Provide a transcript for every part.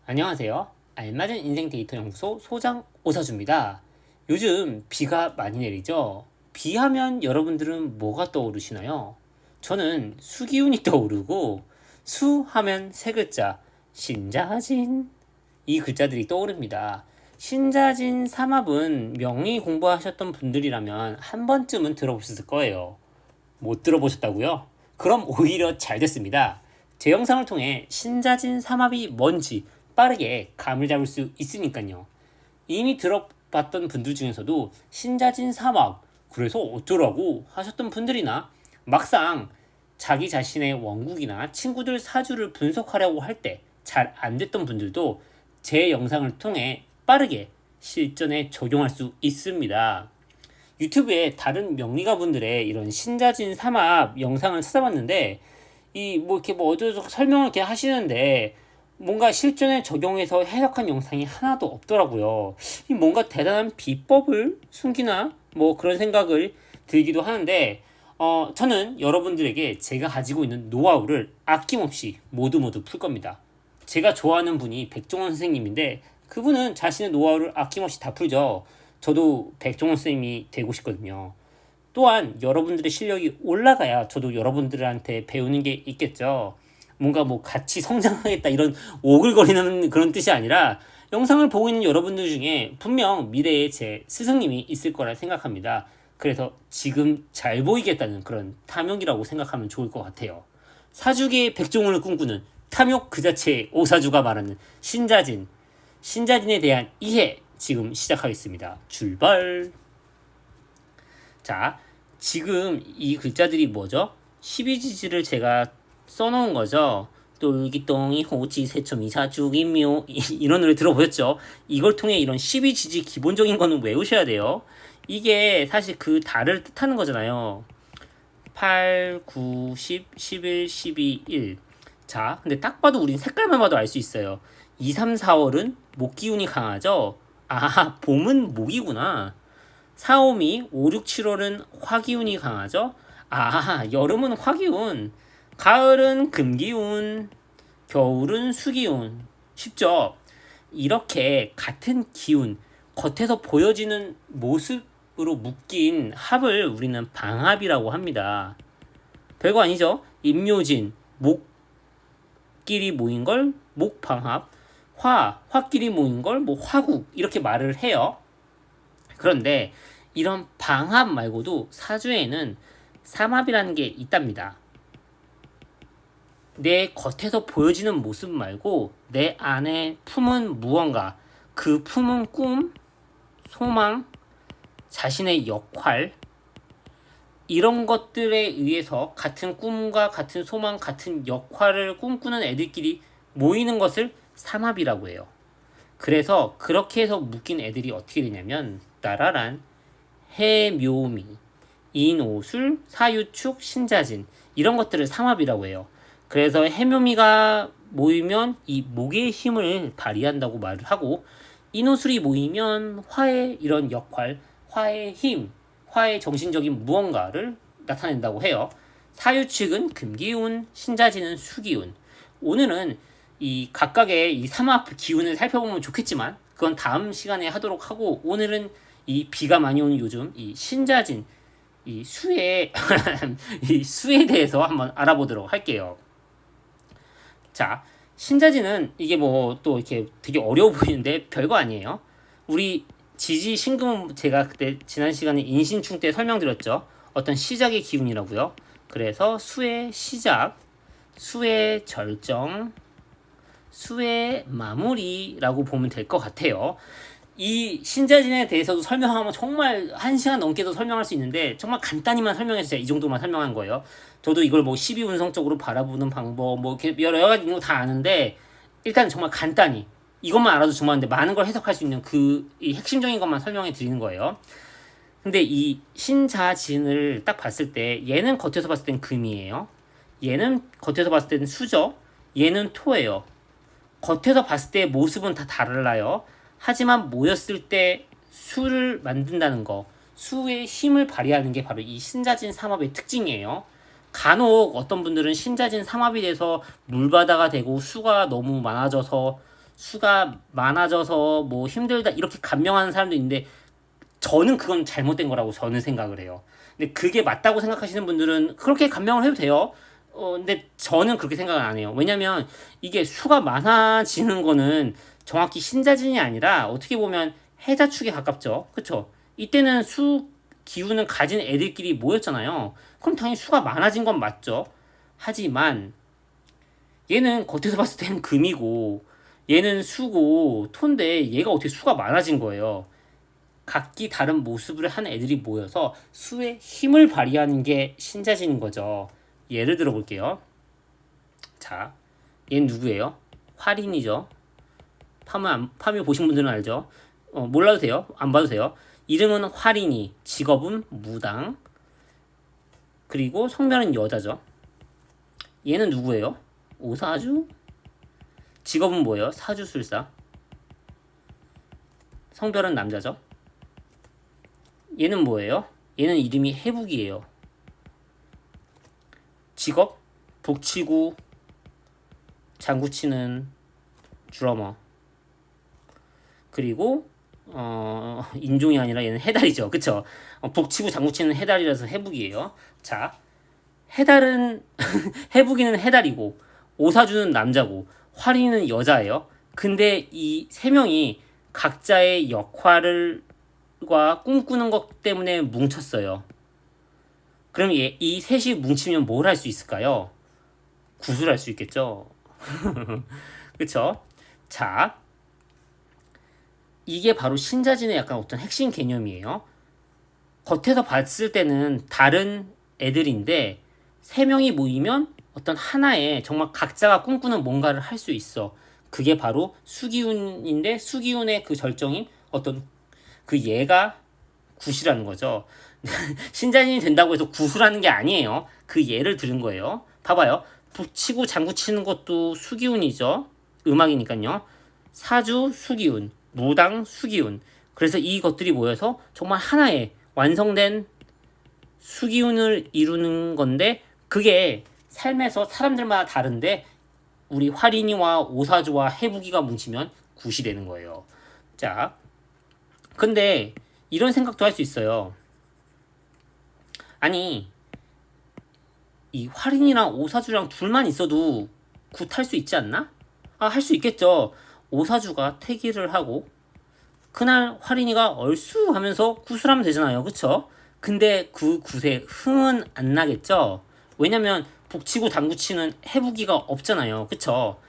안녕하세요. 알맞은 인생 데이터 연구소 소장 오사주입니다. 요즘 비가 많이 내리죠? 비 하면 여러분들은 뭐가 떠오르시나요? 저는 수기운이 떠오르고 수 하면 세 글자 신자진 이 글자들이 떠오릅니다. 신자진 삼합은 명의 공부하셨던 분들이라면 한 번쯤은 들어보셨을 거예요. 못 들어보셨다고요? 그럼 오히려 잘 됐습니다. 제 영상을 통해 신자진 삼합이 뭔지 빠르게 감을 잡을 수 있으니까요. 이미 들어봤던 분들 중에서도 신자진 삼합 그래서 어쩌라고 하셨던 분들이나 막상 자기 자신의 원국이나 친구들 사주를 분석하려고 할 때 잘 안 됐던 분들도 제 영상을 통해 빠르게 실전에 적용할 수 있습니다. 유튜브에 다른 명리가 분들의 이런 신자진 삼합 영상을 찾아봤는데 이 뭐 이렇게 뭐 어쩌고저쩌고 설명을 이렇게 하시는데 뭔가 실전에 적용해서 해석한 영상이 하나도 없더라고요. 이 뭔가 대단한 비법을 숨기나 뭐 그런 생각을 들기도 하는데 저는 여러분들에게 제가 가지고 있는 노하우를 아낌없이 모두 풀 겁니다. 제가 좋아하는 분이 백종원 선생님인데 그분은 자신의 노하우를 아낌없이 다 풀죠. 저도 백종원 선생님이 되고 싶거든요. 또한 여러분들의 실력이 올라가야 저도 여러분들한테 배우는 게 있겠죠. 뭔가 뭐 같이 성장하겠다 이런 오글거리는 그런 뜻이 아니라 영상을 보고 있는 여러분들 중에 분명 미래에 제 스승님이 있을 거라 생각합니다. 그래서 지금 잘 보이겠다는 그런 탐욕이라고 생각하면 좋을 것 같아요. 사주계의 백종원을 꿈꾸는 탐욕 그 자체의 오사주가 말하는 신자진, 신자진에 대한 이해 지금 시작하겠습니다. 출발! 자, 지금 이 글자들이 뭐죠? 12지지를 제가 써놓은 거죠. 똘기똥이 호지 새초미사 죽이묘 이런 노래 들어보셨죠? 이걸 통해 이런 12지지 기본적인 거는 외우셔야 돼요. 이게 사실 그 달을 뜻하는 거잖아요. 8, 9, 10, 11, 12, 1. 자, 근데 딱 봐도 우린 색깔만 봐도 알 수 있어요. 2, 3, 4월은 목 기운이 강하죠? 아, 봄은 목이구나. 4, 5, 5, 6, 7월은 화기운이 강하죠? 아, 여름은 화기운, 가을은 금기운, 겨울은 수기운. 쉽죠? 이렇게 같은 기운, 겉에서 보여지는 모습으로 묶인 합을 우리는 방합이라고 합니다. 별거 아니죠? 임묘진, 목끼리 모인 걸 목방합, 화끼리 모인 걸 뭐 화국 이렇게 말을 해요. 그런데 이런 방합 말고도 사주에는 삼합이라는 게 있답니다. 내 겉에서 보여지는 모습 말고 내 안에 품은 무언가, 그 품은 꿈, 소망, 자신의 역할, 이런 것들에 의해서 같은 꿈과 같은 소망, 같은 역할을 꿈꾸는 애들끼리 모이는 것을 삼합이라고 해요. 그래서 그렇게 해서 묶인 애들이 어떻게 되냐면 따라란 해묘미, 인오술, 사유축, 신자진 이런 것들을 삼합이라고 해요. 그래서 해묘미가 모이면 이 목의 힘을 발휘한다고 말을 하고 인오술이 모이면 화의 이런 역할, 화의 힘, 화의 정신적인 무언가를 나타낸다고 해요. 사유축은 금기운, 신자진은 수기운. 오늘은 이 각각의 이 삼합 기운을 살펴보면 좋겠지만 그건 다음 시간에 하도록 하고 오늘은 이 비가 많이 오는 요즘 이 신자진 이 수의 이 수에 대해서 한번 알아보도록 할게요. 자, 신자진은 이게 뭐 또 이렇게 되게 어려워 보이는데 별거 아니에요. 우리 지지 신금은 제가 그때 지난 시간에 인신충 때 설명드렸죠. 어떤 시작의 기운이라고요. 그래서 수의 시작, 수의 절정, 수의 마무리라고 보면 될 것 같아요. 이 신자진에 대해서도 설명하면 정말 1시간 넘게도 설명할 수 있는데 정말 간단히만 설명해서 이 정도만 설명한 거예요. 저도 이걸 뭐 12운성적으로 바라보는 방법 뭐 여러 가지 거 다 아는데 일단 정말 간단히 이것만 알아도 주말인데 많은 걸 해석할 수 있는 이 핵심적인 것만 설명해 드리는 거예요. 근데 이 신자진을 딱 봤을 때 얘는 겉에서 봤을 땐 금이에요. 얘는 겉에서 봤을 때는 수죠. 얘는 토예요. 겉에서 봤을 때 모습은 다 달라요. 하지만 모였을 때 수를 만든다는 거, 수의 힘을 발휘하는 게 바로 이 신자진 삼합의 특징이에요. 간혹 어떤 분들은 신자진 삼합이 돼서 물바다가 되고 수가 너무 많아져서 수가 많아져서 뭐 힘들다 이렇게 간명하는 사람도 있는데 저는 그건 잘못된 거라고 저는 생각을 해요. 근데 그게 맞다고 생각하시는 분들은 그렇게 간명을 해도 돼요. 근데 저는 그렇게 생각은 안 해요. 왜냐면 이게 수가 많아지는 거는 정확히 신자진이 아니라 어떻게 보면 해자축에 가깝죠. 그쵸? 이때는 수 기운을 가진 애들끼리 모였잖아요. 그럼 당연히 수가 많아진 건 맞죠. 하지만 얘는 겉에서 봤을 땐 금이고 얘는 수고 토인데 얘가 어떻게 수가 많아진 거예요. 각기 다른 모습을 한 애들이 모여서 수의 힘을 발휘하는 게 신자진인 거죠. 예를 들어 볼게요. 자, 얘는 누구예요? 활인이죠. 파묘 보신 분들은 알죠? 몰라도 돼요. 안 봐도 돼요. 이름은 활인이, 직업은 무당, 그리고 성별은 여자죠. 얘는 누구예요? 오사주? 직업은 뭐예요? 사주술사. 성별은 남자죠. 얘는 뭐예요? 얘는 이름이 해북이에요. 직업? 북치고 장구치는 드러머. 그리고 인종이 아니라 얘는 해달이죠. 그쵸? 북치고 장구치는 해달이라서 해북이에요. 자, 해달은 해북이는 해달이고 오사주는 남자고 활이는 여자예요. 근데 이 세 명이 각자의 역할과 꿈꾸는 것 때문에 뭉쳤어요. 그럼 이 셋이 뭉치면 뭘 할 수 있을까요? 구슬할 수 있겠죠. 그쵸? 자, 이게 바로 신자진의 약간 어떤 핵심 개념이에요. 겉에서 봤을 때는 다른 애들인데 세 명이 모이면 어떤 하나의 정말 각자가 꿈꾸는 뭔가를 할 수 있어. 그게 바로 수기운인데 수기운의 그 절정인 어떤 그 얘가 굿이라는 거죠. 신자진이 된다고 해서 구슬하는 게 아니에요. 그 예를 들은 거예요. 봐봐요. 북치고 장구 치는 것도 수기운이죠. 음악이니까요. 사주 수기운, 무당 수기운. 그래서 이것들이 모여서 정말 하나의 완성된 수기운을 이루는 건데 그게 삶에서 사람들마다 다른데 우리 활인이와 오사주와 해북이가 뭉치면 굿이 되는 거예요. 자, 근데 이런 생각도 할 수 있어요. 아니, 이 활인이랑 오사주랑 둘만 있어도 굿할 수 있지 않나? 할 수 있겠죠. 오사주가 태기를 하고 그날 활인이가 얼쑤 하면서 굿을 하면 되잖아요. 그쵸? 근데 그 굿에 흥은 안 나겠죠? 왜냐면 북치고 당구치는 해북이가 없잖아요. 그쵸?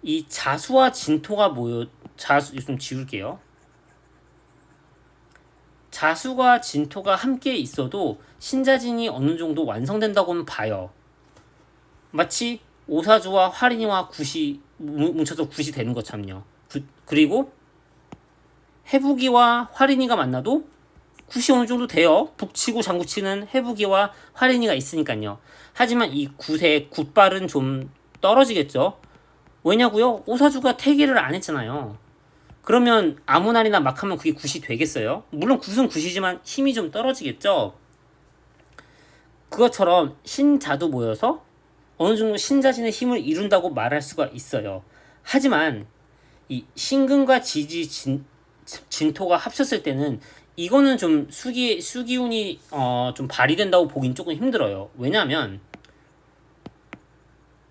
이 자수와 진토가 자수 좀 지울게요. 자수가 진토가 함께 있어도 신자진이 어느 정도 완성된다고는 봐요. 마치 오사주와 활인이와 굿이 뭉쳐서 굿이 되는 것처럼요. 그리고 해북이와 활인이가 만나도 굿이 어느 정도 돼요. 북치고 장구치는 해북이와 활인이가 있으니까요. 하지만 이 굿의 굿발은 좀 떨어지겠죠. 왜냐고요? 오사주가 태기를 안 했잖아요. 그러면 아무 날이나 막 하면 그게 굿이 되겠어요? 물론 굿은 굿이지만 힘이 좀 떨어지겠죠? 그것처럼 신자도 모여서 어느 정도 신자진의 힘을 이룬다고 말할 수가 있어요. 하지만 이 신금과 진토가 합쳤을 때는 이거는 좀 수기운이 좀 발휘된다고 보긴 조금 힘들어요. 왜냐하면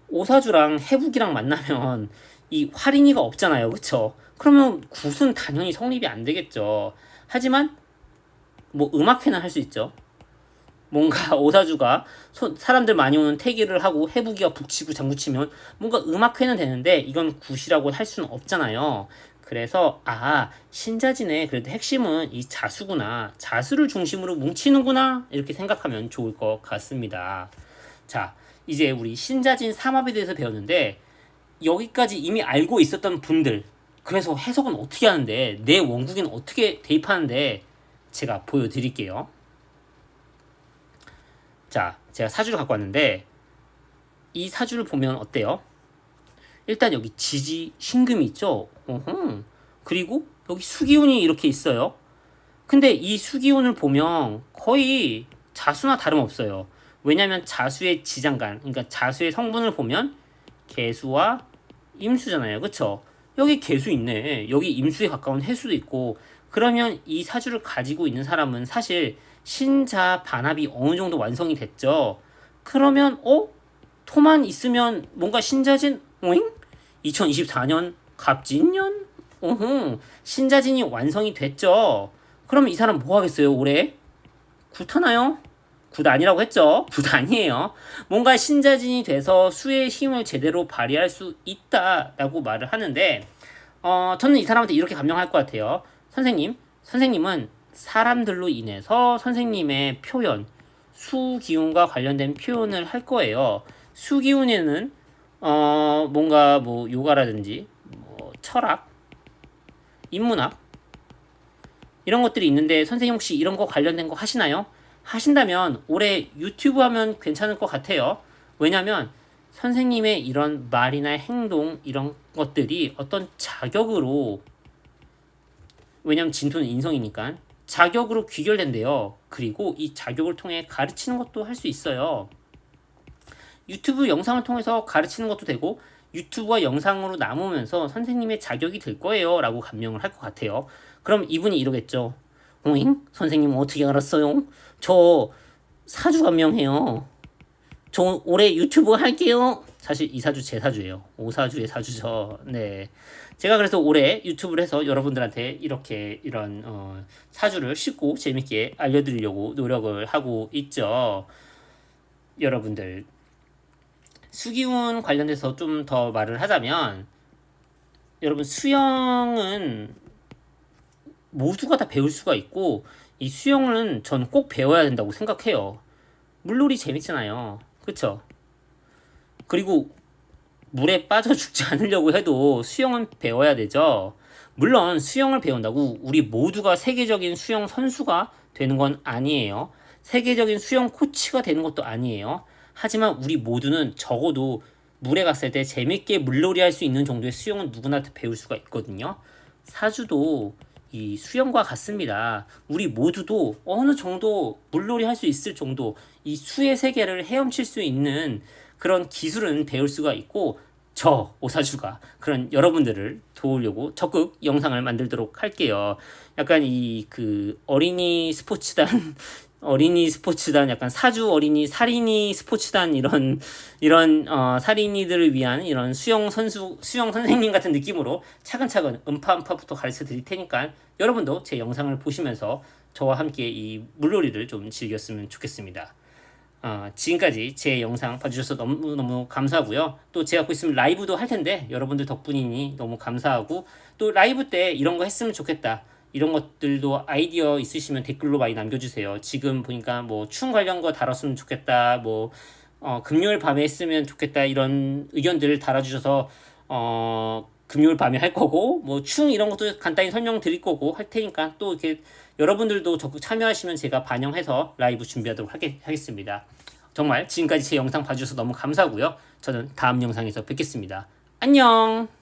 오사주랑 해북이랑 만나면 이 활인이가 없잖아요. 그쵸? 그러면 굿은 당연히 성립이 안 되겠죠. 하지만 뭐 음악회는 할 수 있죠. 뭔가 오사주가 사람들 많이 오는 태기를 하고 해북이가 북치고 장구치면 뭔가 음악회는 되는데 이건 굿이라고 할 수는 없잖아요. 그래서 신자진의 그래도 핵심은 이 자수구나. 자수를 중심으로 뭉치는구나. 이렇게 생각하면 좋을 것 같습니다. 자, 이제 우리 신자진 삼합에 대해서 배웠는데 여기까지 이미 알고 있었던 분들 그래서 해석은 어떻게 하는데 내 원국에는 어떻게 대입하는데 제가 보여드릴게요. 자, 제가 사주를 갖고 왔는데 이 사주를 보면 어때요? 일단 여기 지지 신금이 있죠. 그리고 여기 수기운이 이렇게 있어요. 근데 이 수기운을 보면 거의 자수나 다름없어요. 왜냐하면 자수의 지장간, 그러니까 자수의 성분을 보면 개수와 임수잖아요. 그쵸? 여기 개수 있네. 여기 임수에 가까운 해수도 있고. 그러면 이 사주를 가지고 있는 사람은 사실 신자 반합이 어느 정도 완성이 됐죠. 그러면 토만 있으면 뭔가 신자진 오잉? 2024년 갑진년? 신자진이 완성이 됐죠. 그러면 이 사람 뭐 하겠어요, 올해? 굿하나요? 굿 아니라고 했죠? 굿 아니에요. 뭔가 신자진이 돼서 수의 힘을 제대로 발휘할 수 있다라고 말을 하는데, 저는 이 사람한테 이렇게 감명할 것 같아요. 선생님은 사람들로 인해서 선생님의 표현, 수기운과 관련된 표현을 할 거예요. 수기운에는 뭔가 뭐 요가라든지 뭐 철학, 인문학 이런 것들이 있는데 선생님 혹시 이런 거 관련된 거 하시나요? 하신다면 올해 유튜브 하면 괜찮을 것 같아요. 왜냐면 선생님의 이런 말이나 행동 이런 것들이 어떤 자격으로, 왜냐면 진토는 인성이니까 자격으로 귀결된대요. 그리고 이 자격을 통해 가르치는 것도 할 수 있어요. 유튜브 영상을 통해서 가르치는 것도 되고 유튜브와 영상으로 남으면서 선생님의 자격이 될 거예요 라고 감명을 할 것 같아요. 그럼 이분이 이러겠죠. 오잉? 선생님 어떻게 알았어요? 저 사주 감명해요. 저 올해 유튜브 할게요. 사실 이 사주 제 사주예요. 오사주의 사주죠. 네. 제가 그래서 올해 유튜브를 해서 여러분들한테 이렇게 이런 사주를 쉽고 재밌게 알려드리려고 노력을 하고 있죠. 여러분들 수기운 관련돼서 좀 더 말을 하자면, 여러분 수영은 모두가 다 배울 수가 있고 이 수영은 전 꼭 배워야 된다고 생각해요. 물놀이 재밌잖아요. 그쵸? 그리고 물에 빠져 죽지 않으려고 해도 수영은 배워야 되죠. 물론 수영을 배운다고 우리 모두가 세계적인 수영 선수가 되는 건 아니에요. 세계적인 수영 코치가 되는 것도 아니에요. 하지만 우리 모두는 적어도 물에 갔을 때 재밌게 물놀이 할 수 있는 정도의 수영은 누구나 배울 수가 있거든요. 사주도 이 수영과 같습니다. 우리 모두도 어느 정도 물놀이 할 수 있을 정도 이 수의 세계를 헤엄칠 수 있는 그런 기술은 배울 수가 있고, 저 오사주가 그런 여러분들을 도우려고 적극 영상을 만들도록 할게요. 약간 이 그 어린이 스포츠단 약간 사주 어린이 살인이 스포츠단 이런 살인이들을 위한 이런 수영 선생님 같은 느낌으로 차근차근 음파음파부터 가르쳐 드릴 테니까 여러분도 제 영상을 보시면서 저와 함께 이 물놀이를 좀 즐겼으면 좋겠습니다. 지금까지 제 영상 봐주셔서 너무너무 감사하고요. 또 제가 곧 있으면 라이브도 할 텐데 여러분들 덕분이니 너무 감사하고, 또 라이브 때 이런 거 했으면 좋겠다, 이런 것들도 아이디어 있으시면 댓글로 많이 남겨주세요. 지금 보니까 뭐 충 관련 거 다뤘으면 좋겠다, 뭐 금요일 밤에 했으면 좋겠다, 이런 의견들을 달아주셔서 금요일 밤에 할 거고, 뭐 충 이런 것도 간단히 설명드릴 거고 할 테니까 또 이렇게 여러분들도 적극 참여하시면 제가 반영해서 라이브 준비하도록 하겠습니다. 정말 지금까지 제 영상 봐주셔서 너무 감사하고요. 저는 다음 영상에서 뵙겠습니다. 안녕.